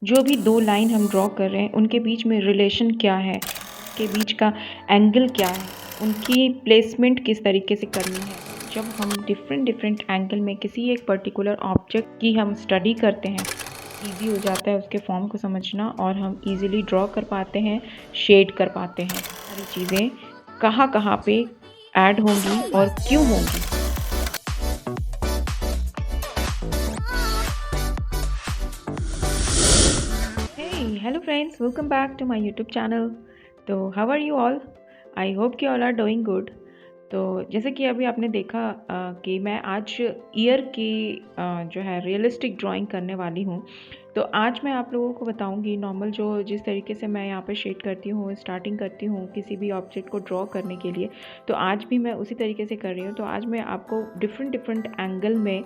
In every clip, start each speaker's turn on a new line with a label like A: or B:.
A: जो भी 2 लाइन हम ड्रॉ कर रहे हैं उनके बीच में रिलेशन क्या है, के बीच का एंगल क्या है, उनकी प्लेसमेंट किस तरीके से करनी है। जब हम डिफरेंट एंगल में किसी एक पर्टिकुलर ऑब्जेक्ट की हम स्टडी करते हैं, ईज़ी हो जाता है उसके फॉर्म को समझना और हम ईज़िली ड्रॉ कर पाते हैं, शेड कर पाते हैं। सारी चीज़ें कहाँ-कहाँ पे ऐड होंगी और क्यों होंगी। Hey, hello friends, welcome back to my YouTube channel. तो how are you all? I hope you all are doing good. तो जैसे कि अभी आपने देखा कि मैं आज ईयर की जो है रियलिस्टिक ड्राइंग करने वाली हूँ। तो आज मैं आप लोगों को बताऊँगी नॉर्मल जो जिस तरीके से मैं यहाँ पे शेड करती हूँ, स्टार्टिंग करती हूँ किसी भी ऑब्जेक्ट को ड्रॉ करने के लिए। तो आज भी मैं उसी तरीके से कर रही हूँ। तो आज मैं आपको डिफरेंट एंगल में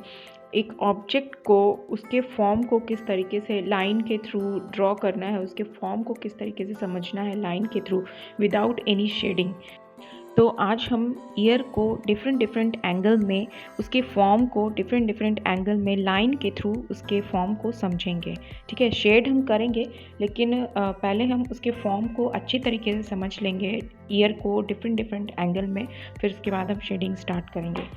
A: एक ऑब्जेक्ट को उसके फॉर्म को किस तरीके से लाइन के थ्रू ड्रॉ करना है, उसके फॉर्म को किस तरीके से समझना है लाइन के थ्रू विदाउट एनी शेडिंग। तो आज हम ईयर को डिफरेंट एंगल में उसके फॉर्म को डिफरेंट एंगल में लाइन के थ्रू उसके फॉर्म को समझेंगे। ठीक है, शेड हम करेंगे लेकिन पहले हम उसके फॉर्म को अच्छी तरीके से समझ लेंगे ईयर को डिफरेंट एंगल में, फिर उसके बाद हम शेडिंग स्टार्ट करेंगे।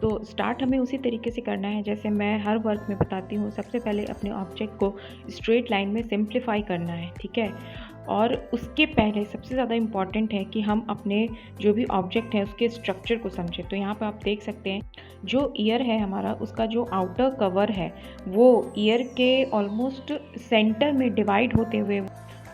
A: तो स्टार्ट हमें उसी तरीके से करना है जैसे मैं हर वर्क में बताती हूँ। सबसे पहले अपने ऑब्जेक्ट को स्ट्रेट लाइन में सिंप्लीफाई करना है, ठीक है। और उसके पहले सबसे ज़्यादा इम्पॉर्टेंट है कि हम अपने जो भी ऑब्जेक्ट है उसके स्ट्रक्चर को समझें। तो यहाँ पर आप देख सकते हैं जो ईयर है हमारा, उसका जो आउटर कवर है वो ईयर के ऑलमोस्ट सेंटर में डिवाइड होते हुए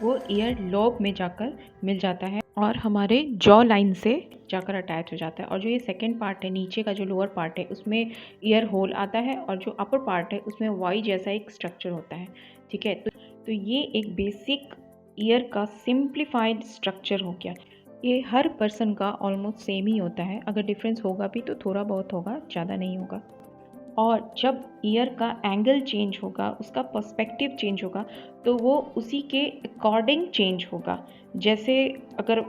A: वो ईयर लॉब में जाकर मिल जाता है और हमारे जॉ लाइन से जाकर अटैच हो जाता है। और जो ये सेकंड पार्ट है, नीचे का जो लोअर पार्ट है, उसमें ईयर होल आता है और जो अपर पार्ट है उसमें वाई जैसा एक स्ट्रक्चर होता है, ठीक है। तो ये एक बेसिक ईयर का सिंप्लीफाइड स्ट्रक्चर हो गया। ये हर पर्सन का ऑलमोस्ट सेम ही होता है, अगर डिफरेंस होगा भी तो थोड़ा बहुत होगा, ज़्यादा नहीं होगा। और जब ईयर का एंगल चेंज होगा, उसका पर्सपेक्टिव चेंज होगा, तो वो उसी के अकॉर्डिंग चेंज होगा। जैसे अगर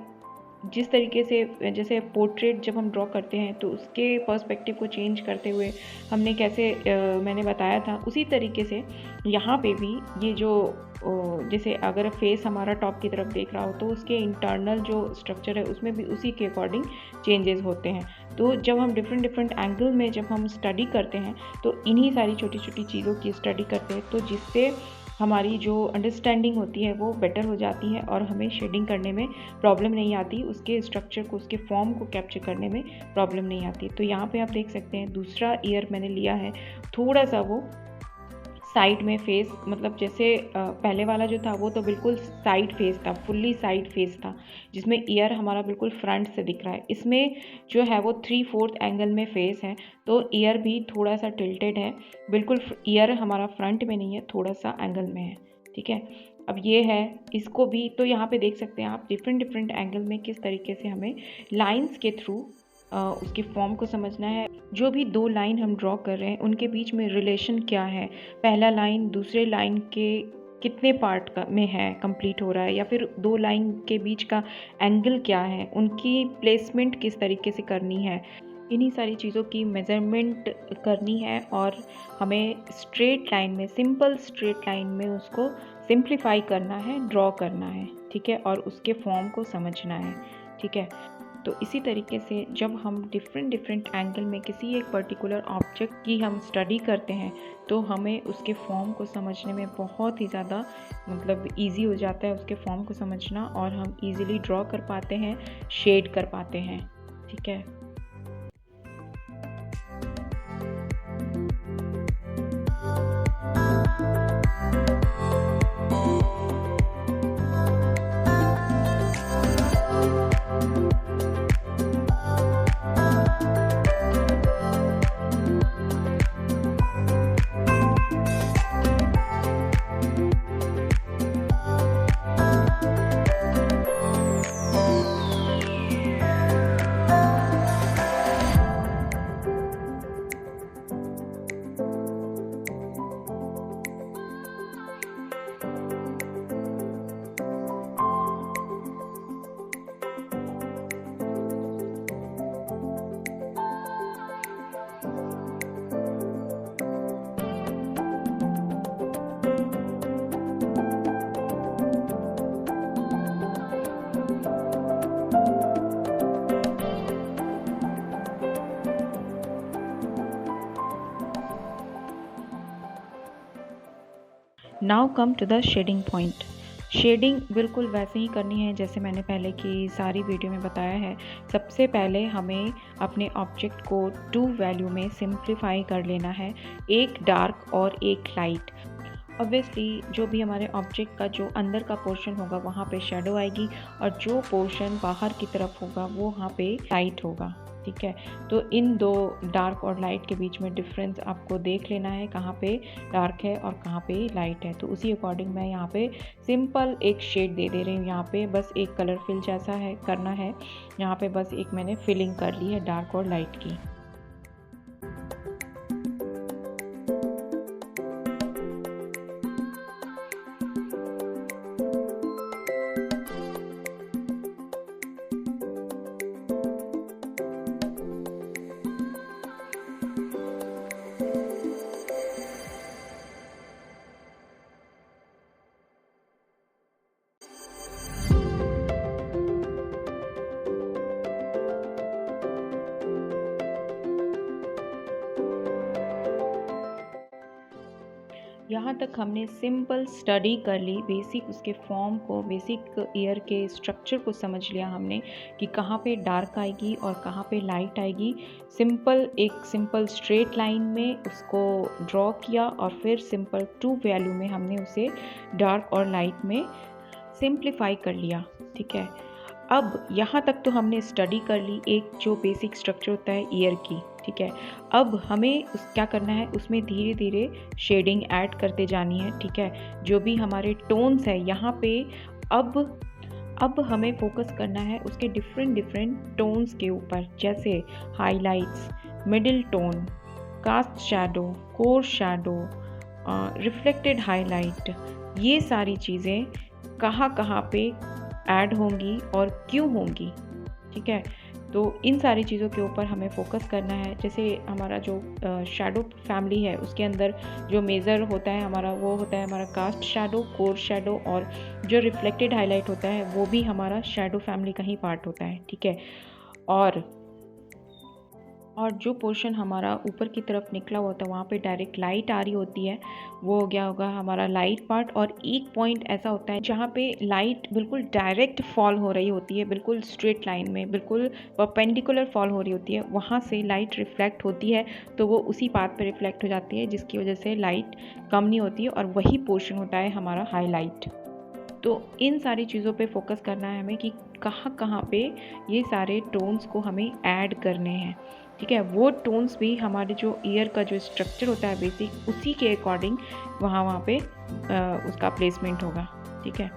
A: जिस तरीके से जैसे पोर्ट्रेट जब हम ड्रॉ करते हैं तो उसके पर्सपेक्टिव को चेंज करते हुए हमने कैसे मैंने बताया था, उसी तरीके से यहाँ पे भी ये जो जैसे अगर फेस हमारा टॉप की तरफ देख रहा हो तो उसके इंटरनल जो स्ट्रक्चर है उसमें भी उसी के अकॉर्डिंग चेंजेस होते हैं। तो जब हम डिफरेंट एंगल में जब हम स्टडी करते हैं तो इन्हीं सारी छोटी छोटी चीज़ों की स्टडी करते हैं, तो जिससे हमारी जो अंडरस्टैंडिंग होती है वो बेटर हो जाती है और हमें शेडिंग करने में प्रॉब्लम नहीं आती, उसके स्ट्रक्चर को उसके फॉर्म को कैप्चर करने में प्रॉब्लम नहीं आती। तो यहाँ पे आप देख सकते हैं दूसरा ईयर मैंने लिया है, थोड़ा सा वो साइड में फेस, मतलब जैसे पहले वाला जो था वो तो बिल्कुल साइड फेस था, फुल्ली साइड फेस था, जिसमें ईयर हमारा बिल्कुल फ्रंट से दिख रहा है। इसमें जो है वो 3/4 एंगल में फेस है, तो ईयर भी थोड़ा सा टिल्टेड है, बिल्कुल ईयर हमारा फ्रंट में नहीं है, थोड़ा सा एंगल में है, ठीक है। अब ये है, इसको भी तो यहाँ पे देख सकते हैं आप डिफरेंट एंगल में किस तरीके से हमें लाइंस के थ्रू उसके फॉर्म को समझना है। जो भी 2 लाइन हम ड्रॉ कर रहे हैं उनके बीच में रिलेशन क्या है, पहला लाइन दूसरे लाइन के कितने पार्ट का में है, कंप्लीट हो रहा है, या फिर 2 लाइन के बीच का एंगल क्या है, उनकी प्लेसमेंट किस तरीके से करनी है, इन्हीं सारी चीज़ों की मेज़रमेंट करनी है और हमें स्ट्रेट लाइन में, सिंपल स्ट्रेट लाइन में उसको सिंप्लीफाई करना है, ड्रॉ करना है, ठीक है, और उसके फॉर्म को समझना है, ठीक है। तो इसी तरीके से जब हम डिफरेंट एंगल में किसी एक पर्टिकुलर ऑब्जेक्ट की हम स्टडी करते हैं तो हमें उसके फॉर्म को समझने में बहुत ही ज़्यादा मतलब ईजी हो जाता है उसके फॉर्म को समझना और हम ईज़िली ड्रॉ कर पाते हैं, शेड कर पाते हैं, ठीक है। Now come to the shading point. Shading बिल्कुल वैसे ही करनी है जैसे मैंने पहले की सारी वीडियो में बताया है। सबसे पहले हमें अपने ऑब्जेक्ट को 2 वैल्यू में सिंप्लीफाई कर लेना है, एक डार्क और एक लाइट। ऑब्वियसली जो भी हमारे ऑब्जेक्ट का जो अंदर का पोर्शन होगा वहाँ पे शेडो आएगी और जो पोर्शन बाहर की तरफ होगा वो वहाँ पे लाइट होगा। ठीक है, तो इन दो डार्क और लाइट के बीच में डिफरेंस आपको देख लेना है, कहाँ पे डार्क है और कहाँ पे लाइट है। तो उसी अकॉर्डिंग मैं यहाँ पे सिंपल एक शेड दे रही हूँ। यहाँ पे बस एक कलर फिल जैसा है करना है, यहाँ पे बस एक मैंने फिलिंग कर ली है डार्क और लाइट की। यहाँ तक हमने सिंपल स्टडी कर ली, बेसिक उसके फॉर्म को, बेसिक ईयर के स्ट्रक्चर को समझ लिया हमने कि कहाँ पे डार्क आएगी और कहाँ पे लाइट आएगी। एक सिंपल स्ट्रेट लाइन में उसको ड्रॉ किया और फिर सिंपल 2 वैल्यू में हमने उसे डार्क और लाइट में सिंप्लीफाई कर लिया। ठीक है, अब यहाँ तक तो हमने स्टडी कर ली एक जो बेसिक स्ट्रक्चर होता है ईयर की। ठीक है, अब हमें क्या करना है, उसमें धीरे धीरे शेडिंग ऐड करते जानी है। ठीक है, जो भी हमारे टोन्स है यहाँ पे अब हमें फोकस करना है उसके डिफरेंट टोन्स के ऊपर, जैसे highlights, middle tone, cast shadow, core shadow, reflected highlight, ये सारी चीज़ें कहाँ पे ऐड होंगी और क्यों होंगी। ठीक है, तो इन सारी चीज़ों के ऊपर हमें फोकस करना है। जैसे हमारा जो शैडो फैमिली है उसके अंदर जो मेजर होता है हमारा, वो होता है हमारा कास्ट शैडो, कोर शैडो, और जो रिफ्लेक्टेड हाईलाइट होता है वो भी हमारा शैडो फैमिली का ही पार्ट होता है। ठीक है, और जो पोर्शन हमारा ऊपर की तरफ निकला हुआ था वहाँ पे डायरेक्ट लाइट आ रही होती है, वो हो गया होगा हमारा लाइट पार्ट। और एक पॉइंट ऐसा होता है जहाँ पे लाइट बिल्कुल डायरेक्ट फॉल हो रही होती है, बिल्कुल स्ट्रेट लाइन में, बिल्कुल परपेंडिकुलर फॉल हो रही होती है, वहाँ से लाइट रिफ्लेक्ट होती है तो वो उसी पाथ पे रिफ्लेक्ट हो जाती है, जिसकी वजह से लाइट कम नहीं होती है, और वही पोर्शन होता है हमारा हाईलाइट। तो इन सारी चीज़ों पे फोकस करना है हमें कि कहाँ पे ये सारे टोन्स को हमें ऐड करने हैं। ठीक है, वो टोन्स भी हमारे जो ईयर का जो स्ट्रक्चर होता है बेसिक, उसी के अकॉर्डिंग वहाँ पे उसका प्लेसमेंट होगा। ठीक है,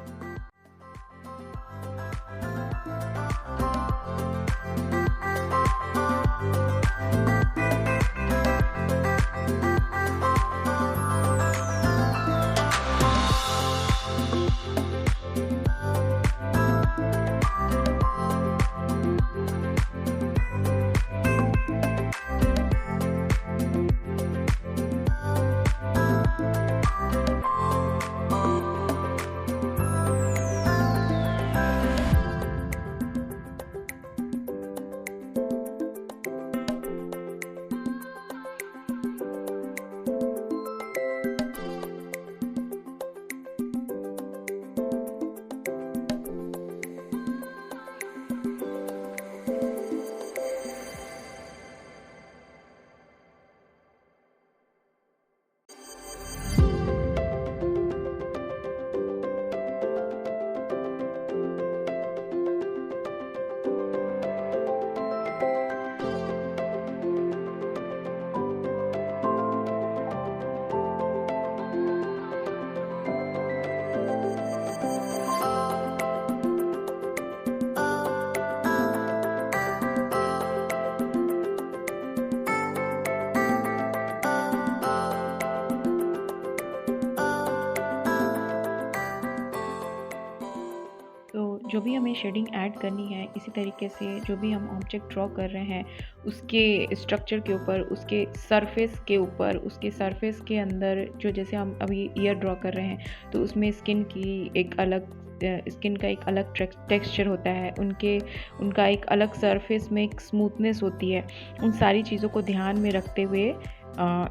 A: जो भी हमें शेडिंग ऐड करनी है, इसी तरीके से जो भी हम ऑब्जेक्ट ड्रॉ कर रहे हैं उसके स्ट्रक्चर के ऊपर, उसके सरफेस के ऊपर, उसके सरफेस के अंदर, जो जैसे हम अभी ईयर ड्रॉ कर रहे हैं तो उसमें स्किन का एक अलग टेक्सचर होता है, उनका एक अलग सरफेस में एक स्मूथनेस होती है। उन सारी चीज़ों को ध्यान में रखते हुए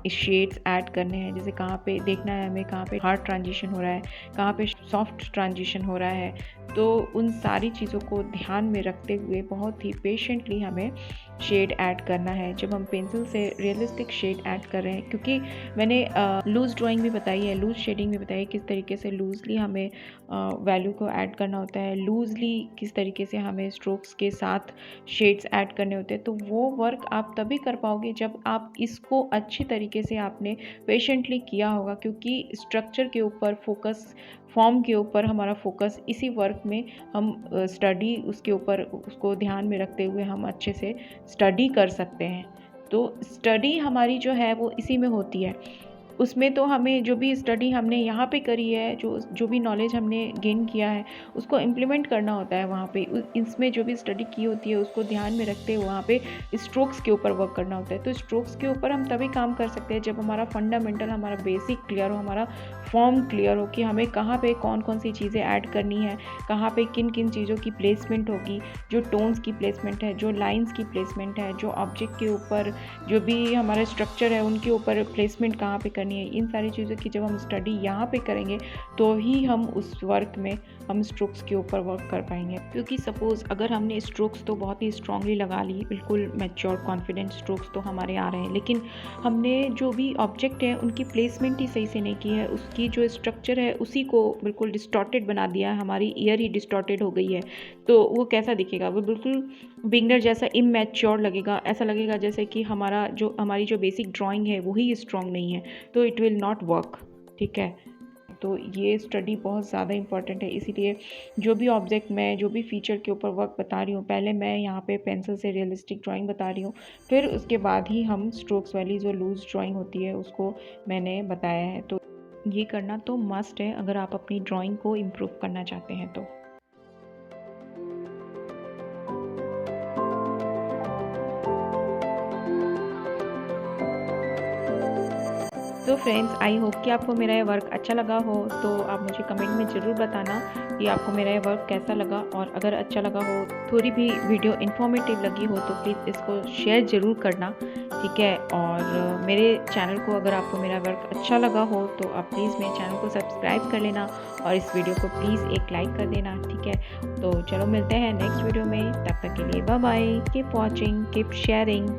A: इस शेड्स ऐड करने हैं, जैसे कहाँ पे देखना है हमें, कहाँ पे हार्ड ट्रांजिशन हो रहा है, कहाँ पे सॉफ्ट ट्रांजिशन हो रहा है। तो उन सारी चीज़ों को ध्यान में रखते हुए बहुत ही पेशेंटली हमें शेड ऐड करना है। जब हम पेंसिल से रियलिस्टिक शेड ऐड कर रहे हैं, क्योंकि मैंने लूज़ ड्राइंग भी बताई है, लूज़ शेडिंग भी बताई है, किस तरीके से लूज़ली हमें वैल्यू को ऐड करना होता है, लूज़ली किस तरीके से हमें स्ट्रोक्स के साथ शेड्स ऐड करने होते हैं। तो वो वर्क आप तभी कर पाओगे जब आप इसको अच्छी तरीके से आपने पेशेंटली किया होगा, क्योंकि स्ट्रक्चर के ऊपर फोकस, फॉर्म के ऊपर हमारा फोकस इसी वर्क में हम स्टडी उसके ऊपर उसको ध्यान में रखते हुए हम अच्छे से स्टडी कर सकते हैं। तो स्टडी हमारी जो है वो इसी में होती है। उसमें तो हमें जो भी स्टडी हमने यहाँ पे करी है, जो भी नॉलेज हमने गेन किया है, उसको इम्प्लीमेंट करना होता है वहाँ पे। इसमें जो भी स्टडी की होती है उसको ध्यान में रखते हुए वहाँ पे स्ट्रोक्स के ऊपर वर्क करना होता है। तो स्ट्रोक्स के ऊपर हम तभी काम कर सकते हैं जब हमारा फंडामेंटल, हमारा बेसिक क्लियर हो, हमारा फॉर्म क्लियर हो कि हमें कहाँ पे कौन कौन सी चीज़ें ऐड करनी है, कहाँ पे किन किन चीज़ों की प्लेसमेंट होगी, जो टोन्स की प्लेसमेंट है, जो लाइन्स की प्लेसमेंट है, जो ऑब्जेक्ट के ऊपर जो भी हमारा स्ट्रक्चर है उनके ऊपर प्लेसमेंट कहाँ पे करनी है। इन सारी चीज़ों की जब हम स्टडी यहाँ पे करेंगे तो ही हम उस वर्क में हम स्ट्रोक्स के ऊपर वर्क कर पाएंगे। क्योंकि सपोज़ अगर हमने स्ट्रोक्स तो बहुत ही स्ट्रांगली लगा ली, बिल्कुल मैच्योर कॉन्फिडेंट स्ट्रोक्स तो हमारे आ रहे हैं, लेकिन हमने जो भी ऑब्जेक्ट है उनकी प्लेसमेंट ही सही से नहीं की है, उसकी जो स्ट्रक्चर है उसी को बिल्कुल डिस्टॉर्टेड बना दिया है, हमारी ईयर ही डिस्टॉर्टेड हो गई है, तो वो कैसा दिखेगा? वो बिल्कुल बिगनर जैसा इमैच्योर लगेगा। ऐसा लगेगा जैसे कि हमारी जो बेसिक ड्राइंग है वही स्ट्रांग नहीं है, तो इट विल नॉट वर्क। ठीक है, तो ये स्टडी बहुत ज़्यादा इंपॉर्टेंट है। इसीलिए जो भी ऑब्जेक्ट मैं जो भी फीचर के ऊपर वर्क बता रही हूँ, पहले मैं यहाँ पे पेंसिल से रियलिस्टिक ड्राइंग बता रही हूँ, फिर उसके बाद ही हम स्ट्रोक्स वाली जो लूज़ ड्राइंग होती है उसको मैंने बताया है। तो ये करना तो मस्ट है अगर आप अपनी ड्राइंग को इम्प्रूव करना चाहते हैं तो। तो फ्रेंड्स, आई होप कि आपको मेरा ये वर्क अच्छा लगा हो, तो आप मुझे कमेंट में ज़रूर बताना कि आपको मेरा ये वर्क कैसा लगा। और अगर अच्छा लगा हो, थोड़ी भी वीडियो इन्फॉर्मेटिव लगी हो, तो प्लीज़ इसको शेयर ज़रूर करना। ठीक है, और मेरे चैनल को अगर आपको मेरा वर्क अच्छा लगा हो तो आप प्लीज़ मेरे चैनल को सब्सक्राइब कर लेना और इस वीडियो को प्लीज़ एक लाइक कर देना। ठीक है, तो चलो मिलते हैं नेक्स्ट वीडियो में, तब तक के लिए bye bye, keep watching, keep sharing.